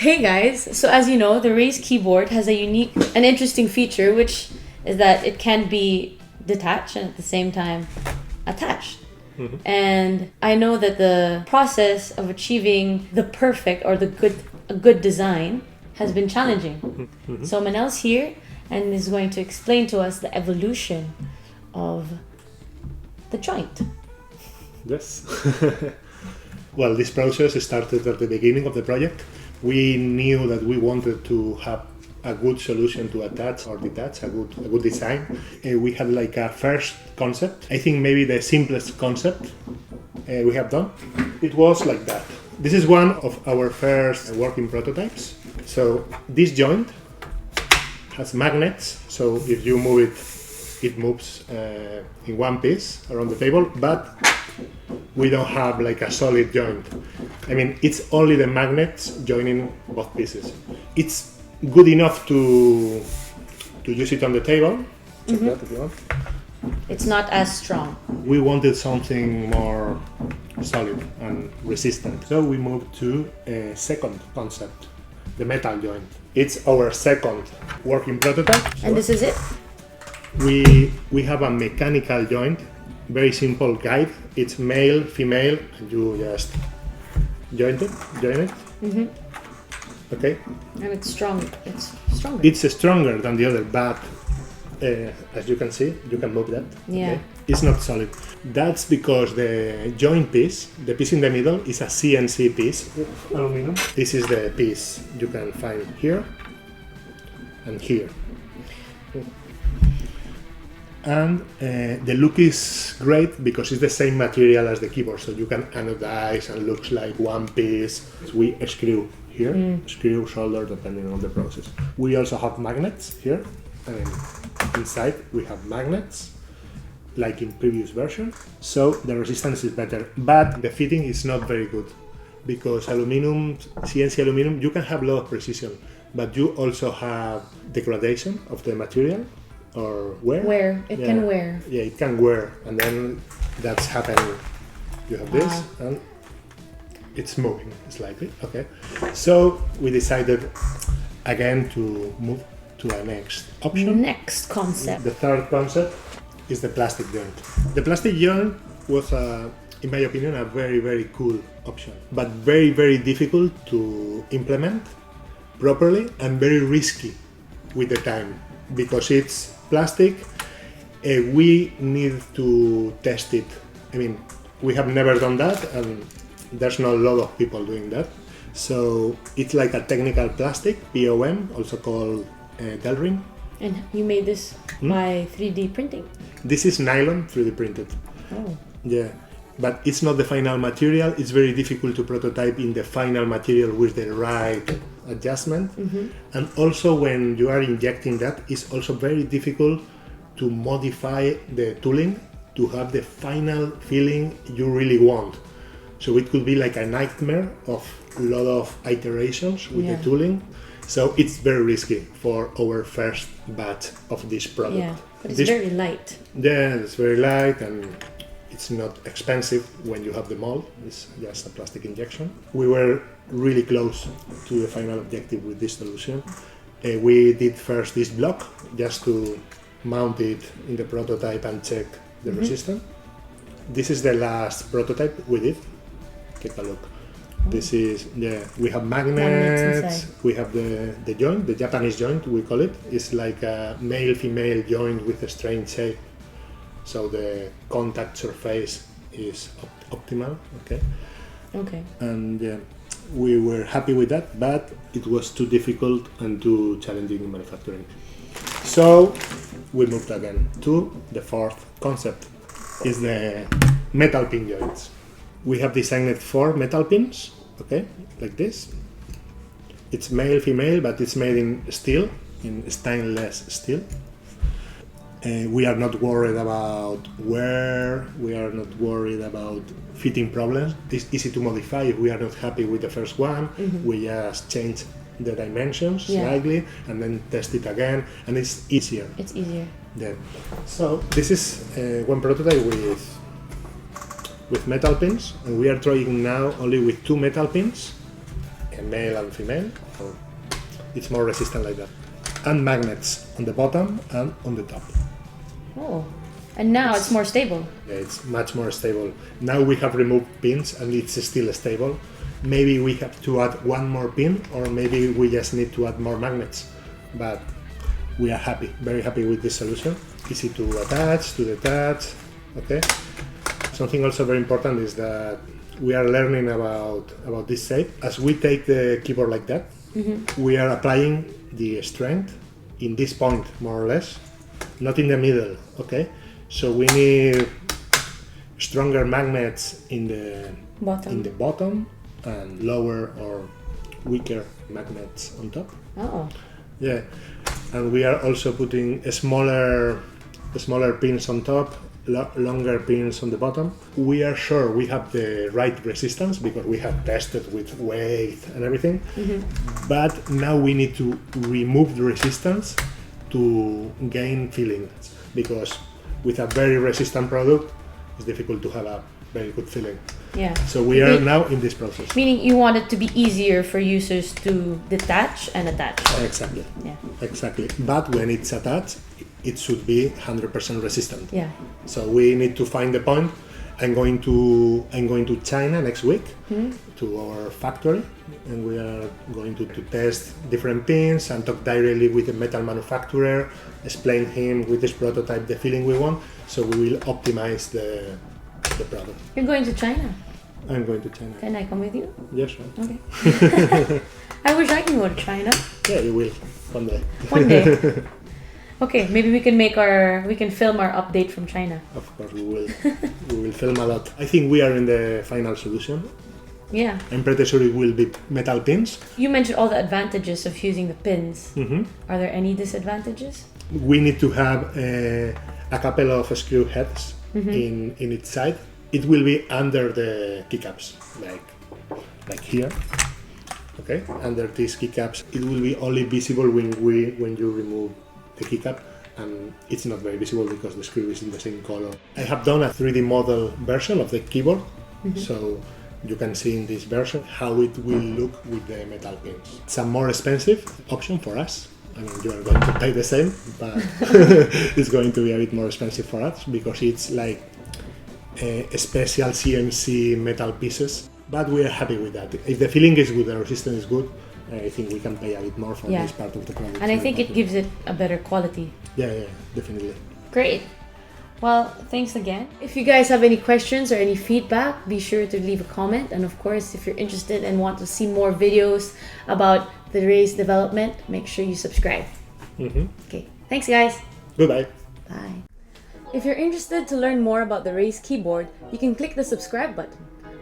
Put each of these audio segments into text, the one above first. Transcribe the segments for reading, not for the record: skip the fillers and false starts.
Hey guys, so as you know, the Raise keyboard has a unique and interesting feature, which is that it can be detached and at the same time attached. Mm-hmm. And I know that the process of achieving the perfect or a good design has been challenging. Mm-hmm. So Manel's here and is going to explain to us the evolution of the joint. Yes. Well, this process started at the beginning of the project. We knew that we wanted to have a good solution to attach or detach, a good design. We had like a first concept. I think maybe the simplest concept we have done. It was like that. This is one of our first working prototypes. So this joint has magnets. So if you move it, it moves in one piece around the table, but we don't have like a solid joint. I mean, it's only the magnets joining both pieces. It's good enough to use it on the table. Check that if you want. It's not as strong. We wanted something more solid and resistant. So we moved to a second concept, the metal joint. It's our second working prototype. And this is it? We have a mechanical joint, very simple guide. It's male, female, and you just join it. Mm-hmm. Okay. And it's strong. It's stronger. It's stronger than the other, but as you can see, you can move that. Yeah. Okay? It's not solid. That's because the joint piece, the piece in the middle, is a CNC piece of aluminum. This is the piece you can find here and here. And the look is great because it's the same material as the keyboard, so you can anodize and looks like one piece. We screw here, screw, solder, depending on the process. We also have magnets here, and inside we have magnets, like in previous version. So the resistance is better, but the fitting is not very good because aluminum, CNC aluminum, you can have a lot of precision, but you also have degradation of the material. Or wear? It can wear. Yeah, it can wear, and then that's happening. You have this, and it's moving slightly. Okay, so we decided again to move to our next option. Next concept. The third concept is the plastic joint. The plastic joint was, in my opinion, a very cool option, but very difficult to implement properly and very risky with the time because it's plastic. We need to test it. I mean, we have never done that, and there's not a lot of people doing that. So it's like a technical plastic, POM, also called Delrin. And you made this by 3D printing? This is nylon 3D printed. Oh. Yeah, but it's not the final material. It's very difficult to prototype in the final material with the right adjustment. And also when you are injecting that, it's also very difficult to modify the tooling to have the final feeling you really want. So it could be like a nightmare of a lot of iterations with the tooling. So it's very risky for our first batch of this product. Yeah, but it's very light. Yeah, it's very light and it's not expensive when you have the mold. It's just a plastic injection. We were really close to the final objective with this solution. We did first this block just to mount it in the prototype and check the resistance. This is the last prototype we did. Take a look. This is, we have magnets, we have the joint, the Japanese joint we call it. It's like a male-female joint with a strange shape. So the contact surface is optimal, okay? Okay. And we were happy with that, but it was too difficult and too challenging in manufacturing. So we moved again to the fourth concept, is the metal pin joints. We have designed 4 metal pins, okay, like this. It's male, female, but it's made in steel, in stainless steel. We are not worried about wear, we are not worried about fitting problems. It's easy to modify. If we are not happy with the first one, we just change the dimensions slightly and then test it again, and it's easier. It's easier. Yeah. So this is one prototype with metal pins, and we are trying now only with 2 metal pins a male and female. So it's more resistant like that. And magnets on the bottom and on the top. Oh, and now it's more stable. Yeah, it's much more stable. Now we have removed pins and it's still stable. Maybe we have to add one more pin, or maybe we just need to add more magnets. But we are happy, very happy with this solution. Easy to attach, to detach, okay? Something also very important is that we are learning about this shape. As we take the keyboard like that, we are applying the strength in this point, more or less, not in the middle, okay? So we need stronger magnets in the bottom and lower or weaker magnets on top. Oh. Yeah, and we are also putting smaller pins on top, longer pins on the bottom. We are sure we have the right resistance because we have tested with weight and everything. But now we need to remove the resistance to gain feeling, because with a very resistant product, it's difficult to have a very good feeling. Yeah. So we are now in this process. Meaning you want it to be easier for users to detach and attach. Exactly. Yeah. Exactly. But when it's attached, it should be 100% resistant. Yeah. So we need to find the point. I'm going to China next week to our factory, and we are going to test different pins and talk directly with the metal manufacturer, explain him with this prototype the feeling we want. So we will optimize the product. You're going to China? I'm going to China. Can I come with you? Yes, sir. Okay. I wish I can go to China. Yeah, you will one day. One day. Okay, maybe we can film our update from China. Of course, we will. We will film a lot. I think we are in the final solution. Yeah. I'm pretty sure it will be metal pins. You mentioned all the advantages of using the pins. Are there any disadvantages? We need to have a couple of screw heads in each side. It will be under the keycaps, like here. Okay, under these keycaps, it will be only visible when you remove the keycap, and it's not very visible because the screw is in the same color. I have done a 3D model version of the keyboard, so you can see in this version how it will look with the metal pins. It's a more expensive option for us. I mean, you are going to pay the same, but it's going to be a bit more expensive for us because it's like a special CMC metal pieces. But we are happy with that. If the feeling is good, the resistance is good, I think we can pay a bit more for this part of the product. And I think it gives it a better quality. Yeah, definitely. Great. Well, thanks again. If you guys have any questions or any feedback, be sure to leave a comment. And of course, if you're interested and want to see more videos about the Raise development, make sure you subscribe. Okay, thanks guys. Goodbye. Bye. If you're interested to learn more about the Raise keyboard, you can click the subscribe button.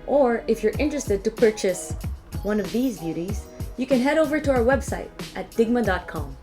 Or if you're interested to purchase one of these beauties, you can head over to our website at DYGMA.com.